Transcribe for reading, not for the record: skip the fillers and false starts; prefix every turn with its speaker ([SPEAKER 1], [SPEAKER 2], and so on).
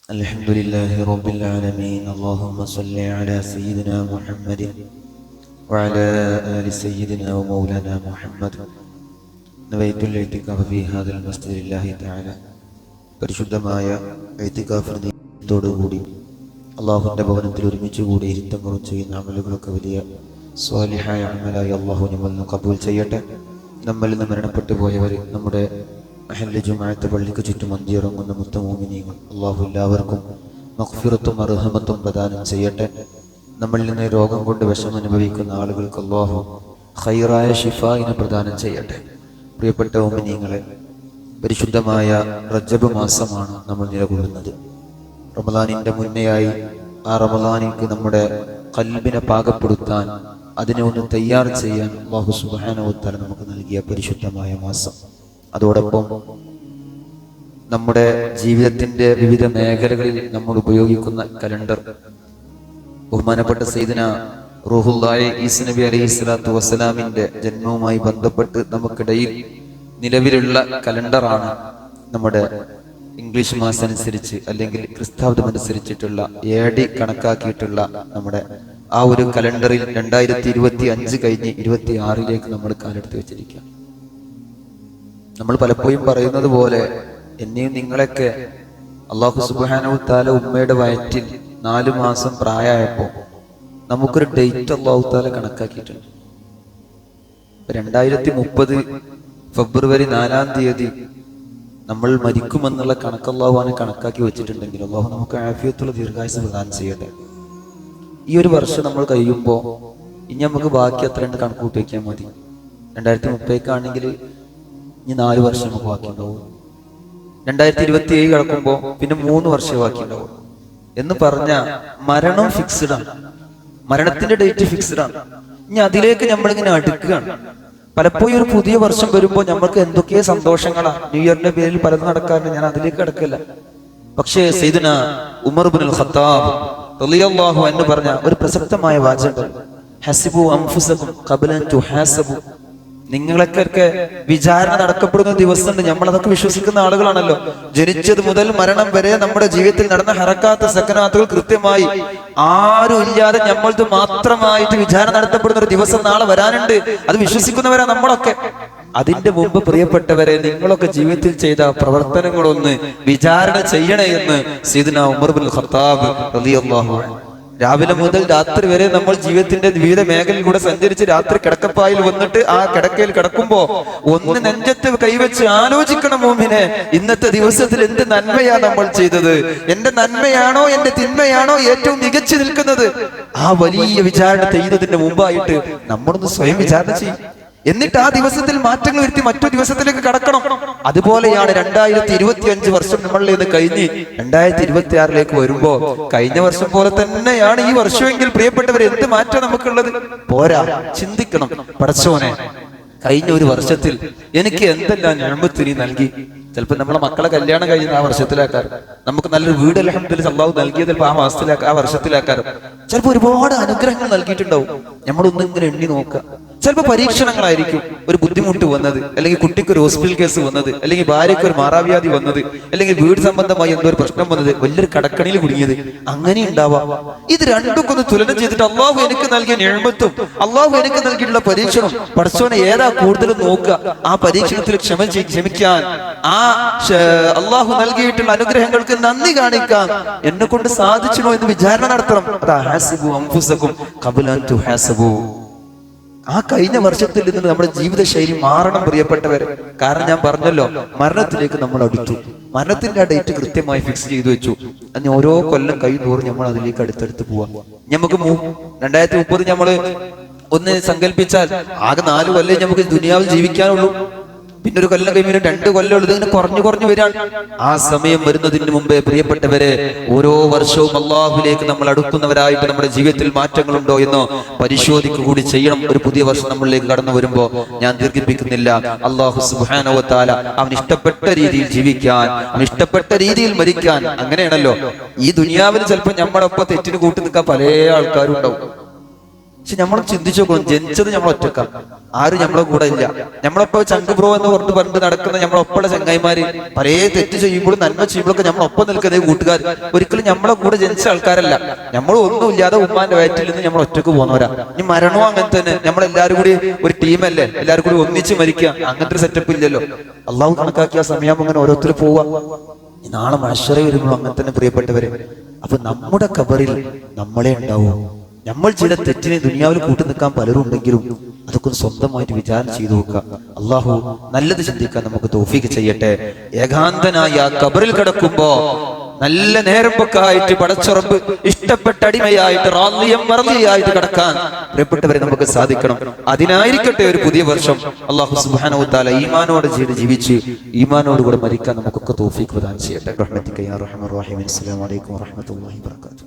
[SPEAKER 1] الحمد لله رب العالمين. اللهم صل على سيدنا محمد وعلى آل سيدنا ومولانا محمد. نويت الاعتكاف في هذا المسجد لله تعالى. പരിശുദ്ധമായ ഇഅ്തികാഫിനോടുകൂടി അള്ളാഹുവിൻ്റെ ഭവനത്തിൽ ഒരുമിച്ച് കൂടി ഇരുത്തങ്ങളും ചെയ്യുന്ന അമലുകളൊക്കെ വലിയ സ്വാലിഹായ അമലായി അള്ളാഹു നമ്മളിൽ കബൂൽ ചെയ്യട്ടെ. നമ്മളിൽ നിന്ന് മരണപ്പെട്ടു പോയവർ, നമ്മുടെ മഹല്ല് ജുമാഅത്ത് പള്ളിക്ക് ചുറ്റും അന്തിയിറങ്ങുന്ന മുത്തമോമിനീങ്ങൾ, അള്ളാഹു എല്ലാവർക്കും മഗ്ഫിറത്തും അർഹമത്തും പ്രദാനം ചെയ്യട്ടെ. നമ്മളിൽ നിന്ന് രോഗം കൊണ്ട് വിഷമം അനുഭവിക്കുന്ന ആളുകൾക്ക് അള്ളാഹു ഖൈറായ ഷിഫായിനെ പ്രദാനം ചെയ്യട്ടെ. പ്രിയപ്പെട്ട മോമിനീങ്ങളെ, പരിശുദ്ധമായ റജബ് മാസമാണ് നമ്മൾ നിലകൊള്ളുന്നത്. റമദാനിൻ്റെ മുന്നെയായി ആ റമദാനിക്ക് നമ്മുടെ ഖൽബിനെ പാകപ്പെടുത്താൻ, അതിനെ ഒന്ന് തയ്യാർ ചെയ്യാൻ അല്ലാഹു സുബ്ഹാനഹു വ തആല നമുക്ക് നൽകിയ പരിശുദ്ധമായ മാസം. അതോടൊപ്പം നമ്മുടെ ജീവിതത്തിൻ്റെ വിവിധ മേഖലകളിൽ നമ്മൾ ഉപയോഗിക്കുന്ന കലണ്ടർ, ബഹുമാനപ്പെട്ട സയ്യിദന റൂഹുല്ലാഹി ഈസ നബി അലൈഹിസ്സലാത്തു വസ്സലാമിൻ്റെ ജന്മവുമായി ബന്ധപ്പെട്ട് നമുക്കിടയിൽ നിലവിലുള്ള കലണ്ടറാണ് നമ്മുടെ ഇംഗ്ലീഷ് മാസം അനുസരിച്ച് അല്ലെങ്കിൽ ക്രിസ്താബ്ദം അനുസരിച്ചിട്ടുള്ള AD കണക്കാക്കിയിട്ടുള്ള നമ്മുടെ ആ ഒരു കലണ്ടറിൽ 2025 കഴിഞ്ഞ് 26 നമ്മൾ കാലെടുത്ത് വെച്ചിരിക്കുക. നമ്മൾ പലപ്പോഴും പറയുന്നത് പോലെ എന്നെയും നിങ്ങളൊക്കെ അല്ലാഹു സുബ്ഹാനഹു തആല ഉമ്മയുടെ വയറ്റിൽ 4 മാസം പ്രായമായപ്പോൾ നമുക്കൊരു ഡേറ്റ് അല്ലാഹു തആല കണക്കാക്കിയിട്ടുണ്ട്. 2030 ഫെബ്രുവരി 4-ാം തീയതി നമ്മൾ മരിക്കുമെന്നുള്ള കണക്ക് അല്ലാഹുവാണ് കണക്കാക്കി വെച്ചിട്ടുണ്ടെങ്കിൽ അല്ലാഹു നമുക്ക് ആഫിയത്തുള്ള ദീർഘായുസ്സ് പ്രദാനം ചെയ്യട്ടെ. ഈ ഒരു വർഷം നമ്മൾ കഴിയുമ്പോൾ ഇനി നമുക്ക് ബാക്കി അത്രയുണ്ട് കണക്ക് കൂട്ടി വയ്ക്കാൻ മതി. 2030 ഇനി 4 വർഷം നമുക്ക് ബാക്കി ഉണ്ടാവും. 2027 കിടക്കുമ്പോൾ പിന്നെ 3 വർഷം ബാക്കി ഉണ്ടാവും എന്ന് പറഞ്ഞ മരണം ഫിക്സ്ഡ് ആണ്. മരണത്തിന്റെ ഡേറ്റ് ഫിക്സ്ഡ് ആണ്. ഇനി അതിലേക്ക് നമ്മളിങ്ങനെ അടുക്കുകയാണ്. പലപ്പോഴും ഒരു പുതിയ വർഷം വരുമ്പോൾ നമ്മൾക്ക് എന്തൊക്കെ സന്തോഷങ്ങളാണ്. ന്യൂ ഇയറിന്റെ പേരിൽ പലതും നടക്കാറുണ്ട്, ഞാൻ അതിലേക്ക് കിടക്കില്ല. പക്ഷേ സയ്യിദുന ഉമർ ഇബ്നുൽ ഖത്താബ് റളിയല്ലാഹു അൻഹു പറഞ്ഞ ഒരു പ്രസക്തമായ വാചകം, ഹസിബു അൻഫുസകും ഖബ്ല അൻ തുഹാസബു. നിങ്ങളൊക്കെ വിചാരണ നടക്കപ്പെടുന്ന ദിവസമുണ്ട്. നമ്മളതൊക്കെ വിശ്വസിക്കുന്ന ആളുകളാണല്ലോ. ജനിച്ചത് മുതൽ മരണം വരെ നമ്മുടെ ജീവിതത്തിൽ നടന്ന ഹറക്കാത്ത സക്കനാത്തുകൾ കൃത്യമായി ആരും ഇല്ലാതെ നമ്മളത് മാത്രമായിട്ട് വിചാരണ നടത്തപ്പെടുന്ന ഒരു ദിവസം നാളെ വരാനുണ്ട്. അത് വിശ്വസിക്കുന്നവരാ നമ്മളൊക്കെ. അതിന്റെ മുമ്പ് പ്രിയപ്പെട്ടവരെ, നിങ്ങളൊക്കെ ജീവിതത്തിൽ ചെയ്ത പ്രവർത്തനങ്ങളൊന്ന് വിചാരണ ചെയ്യണേ എന്ന് സയ്യിദുനാ ഉമർ ഇബ്നുൽ ഖത്താബ് റളിയല്ലാഹു അൻഹു. രാവിലെ മുതൽ രാത്രി വരെ നമ്മൾ ജീവിതത്തിന്റെ വിവിധ മേഖലയിലൂടെ സഞ്ചരിച്ച് രാത്രി കിടക്കപ്പായിൽ വന്നിട്ട് ആ കിടക്കയിൽ കിടക്കുമ്പോ ഒന്ന് നെഞ്ചത്ത് കൈവച്ച് ആലോചിക്കണം, മോമിനെ, ഇന്നത്തെ ദിവസത്തിൽ എന്ത് നന്മയാ നമ്മൾ ചെയ്തത്? എന്റെ നന്മയാണോ എന്റെ തിന്മയാണോ ഏറ്റവും മികച്ചു നിൽക്കുന്നത്? ആ വലിയ വിചാരണ ചെയ്യുന്നതിന്റെ മുമ്പായിട്ട് നമ്മളൊന്ന് സ്വയം വിചാരണ ചെയ്യും. എന്നിട്ട് ആ ദിവസത്തിൽ മാറ്റങ്ങൾ വരുത്തി മറ്റു ദിവസത്തിലേക്ക് കടക്കണം. അതുപോലെയാണ് 2025 വർഷം നമ്മളിൽ നിന്ന് കഴിഞ്ഞ് 2026 വരുമ്പോ കഴിഞ്ഞ വർഷം പോലെ തന്നെയാണ് ഈ വർഷമെങ്കിൽ പ്രിയപ്പെട്ടവർ എന്ത് മാറ്റം നമുക്കുള്ളത്? പോരാ, ചിന്തിക്കണം. പടച്ചോനെ, കഴിഞ്ഞ ഒരു വർഷത്തിൽ എനിക്ക് എന്തെല്ലാം നിഅമത്ത് നീ നൽകി. ചിലപ്പോൾ നമ്മളെ മക്കളെ കല്യാണം കഴിയുന്ന ആ വർഷത്തിലാക്കാറ്, നമുക്ക് നല്ലൊരു വീട് അൽഹംദുലില്ലാഹ് അല്ലാഹു നൽകിയത് ചിലപ്പോൾ ആ വർഷത്തിലാക്കാറ്. ചിലപ്പോൾ ഒരുപാട് അനുഗ്രഹങ്ങൾ നൽകിയിട്ടുണ്ടാവും. നമ്മളൊന്നും ഇങ്ങനെ എണ്ണി നോക്കുക. ചിലപ്പോൾ പരീക്ഷണങ്ങളായിരിക്കും. ഒരു ബുദ്ധിമുട്ട് വന്നത്, അല്ലെങ്കിൽ കുട്ടിക്ക് ഒരു ഹോസ്പിറ്റൽ കേസ് വന്നത്, അല്ലെങ്കിൽ ഭാര്യയ്ക്ക് ഒരു മാറാവ്യാധി വന്നത്, അല്ലെങ്കിൽ വീട് സംബന്ധമായി എന്തോ ഒരു പ്രശ്നം വന്നത്, വലിയൊരു കടക്കണിയിൽ കുടുങ്ങിയത്, അങ്ങനെ ഉണ്ടാവാം. ഇത് രണ്ടും ഒന്ന് തുലനം ചെയ്തിട്ട് അള്ളാഹു എനിക്ക് നൽകിയ നിഅമത്തും അള്ളാഹു എനിക്ക് നൽകിയിട്ടുള്ള പരീക്ഷണം, പടച്ചോനെ ഏതാ കൂടുതലും നോക്കുക. ആ പരീക്ഷണത്തിൽ ക്ഷമിക്കാൻ, ആ അള്ളാഹു നൽകിയിട്ടുള്ള അനുഗ്രഹങ്ങൾക്ക് നന്ദി കാണിക്കാൻ എന്നെ കൊണ്ട് സാധിച്ചോ എന്ന് വിചാരണ നടത്തണം. അതാ ഹാസിബു അൻഫുസകും ഖബ്ല അൻ തുഹാസബു. ആ കഴിഞ്ഞ വർഷത്തിൽ നിന്ന് നമ്മുടെ ജീവിതശൈലി മാറണം പ്രിയപ്പെട്ടവരെ. കാരണം ഞാൻ പറഞ്ഞല്ലോ, മരണത്തിലേക്ക് നമ്മൾ അടുത്തു. മരണത്തിന്റെ ആ ഡേറ്റ് കൃത്യമായി ഫിക്സ് ചെയ്തു വെച്ചു. അതിന് ഓരോ കൊല്ലം കഴിയുന്നോറും നമ്മൾ അതിലേക്ക് അടുത്തടുത്ത് പോവാം. നമുക്ക് 2030 നമ്മള് ഒന്ന് സങ്കല്പിച്ചാൽ ആകെ 4 കൊല്ലം നമുക്ക് ദുനിയാവിൽ ജീവിക്കാനുള്ളൂ. പിന്നെ ഒരു കൊല്ലം കഴിയുമ്പോൾ 2 കൊല്ലം ഉള്ളത് ഇങ്ങനെ കുറഞ്ഞു വരികയാണ്. ആ സമയം വരുന്നതിന് മുമ്പേ പ്രിയപ്പെട്ടവരെ, ഓരോ വർഷവും അള്ളാഹുവിലേക്ക് നമ്മൾ അടുക്കുന്നവരായിട്ട് നമ്മുടെ ജീവിതത്തിൽ മാറ്റങ്ങളുണ്ടോ എന്നോ പരിശോധിക്കുക കൂടി ചെയ്യണം. ഒരു പുതിയ വർഷം നമ്മളിലേക്ക് കടന്നു വരുമ്പോൾ ഞാൻ ദീർഘിപ്പിക്കുന്നില്ല. അള്ളാഹു സുബ്ഹാനഹു വ തആല അവൻ ഇഷ്ടപ്പെട്ട രീതിയിൽ ജീവിക്കാൻ, അവൻ ഇഷ്ടപ്പെട്ട രീതിയിൽ മരിക്കാൻ. അങ്ങനെയാണല്ലോ ഈ ദുനിയാവിൽ ചിലപ്പോൾ നമ്മളൊപ്പം തെറ്റിന് കൂട്ടി നിൽക്കാൻ പല ആൾക്കാരും ഉണ്ടാവും. പക്ഷെ നമ്മൾ ചിന്തിച്ചു നോക്കണം, ജനിച്ചത് നമ്മൾ ഒറ്റക്ക, ആരും നമ്മളെ കൂടെ ഇല്ല. നമ്മളൊപ്പം ചങ്ക് ബ്രോ എന്ന് പറഞ്ഞിട്ട് നടക്കുന്ന നമ്മളൊപ്പമുള്ള ചങ്ങായിമാര് പല തെറ്റ് ചെയ്യുമ്പോഴും നന്മ ചെയ്യുമ്പോഴൊക്കെ നമ്മളൊപ്പം നിൽക്കുന്ന കൂട്ടുകാർ ഒരിക്കലും നമ്മളെ കൂടെ ജനിച്ച ആൾക്കാരല്ല. നമ്മൾ ഒന്നുമില്ലാതെ ഉമ്മാന്റെ വയറ്റിൽ നിന്ന് നമ്മൾ ഒറ്റക്ക് പോകുന്നവരാ. ഇനി മരണവും അങ്ങനെ തന്നെ, നമ്മളെല്ലാരും കൂടി ഒരു ടീമല്ലേ, എല്ലാവരും കൂടി ഒന്നിച്ച് മരിക്കുക, അങ്ങനത്തെ ഒരു സെറ്റപ്പ് ഇല്ലല്ലോ. അള്ളാഹു കണക്കാക്കിയ സമയം അങ്ങനെ ഓരോരുത്തർ പോവാ. നാളെ മഹ്ശറ വരുമ്പോൾ അങ്ങനെ തന്നെ പ്രിയപ്പെട്ടവരെ. അപ്പൊ നമ്മുടെ ഖബറിൽ നമ്മളെ ഉണ്ടാവും. നമ്മൾ ചില തെറ്റിനെ ദുനിയാവിൽ കൂട്ടി നിൽക്കാൻ പലരും ഉണ്ടെങ്കിലും അതൊക്കെ സ്വന്തമായിട്ട് വിചാരണ ചെയ്തു നോക്കുക. അള്ളാഹു നല്ലത് ചിന്തിക്കാൻ നമുക്ക് തൗഫീഖ് ചെയ്യട്ടെ. ഏകാന്തനായി ആ ഖബറിൽ കിടക്കുമ്പോ നല്ല നേരമ്പൊക്കായിട്ട് പടച്ചുറപ്പ് ഇഷ്ടപ്പെട്ട അടിമയായിട്ട് റാളിയായിട്ട് കിടക്കാൻ പ്രിയപ്പെട്ടവരെ നമുക്ക് സാധിക്കണം. അതിനായിരിക്കട്ടെ ഒരു പുതിയ വർഷം. അല്ലാഹു സുബ്ഹാനഹു വ തആല ഈമാനോടെ ജീവിച്ച് ഈമാനോടുകൂടെ മരിക്കാൻ നമുക്കൊക്കെ തൗഫീഖ് പ്രദാനം ചെയ്യട്ടെ. റഹ്മത്തിക യാ റഹ്മാൻ റഹീം. അസ്സലാമു അലൈക്കും വറഹ്മത്തുള്ളാഹി വബറകാതുഹു.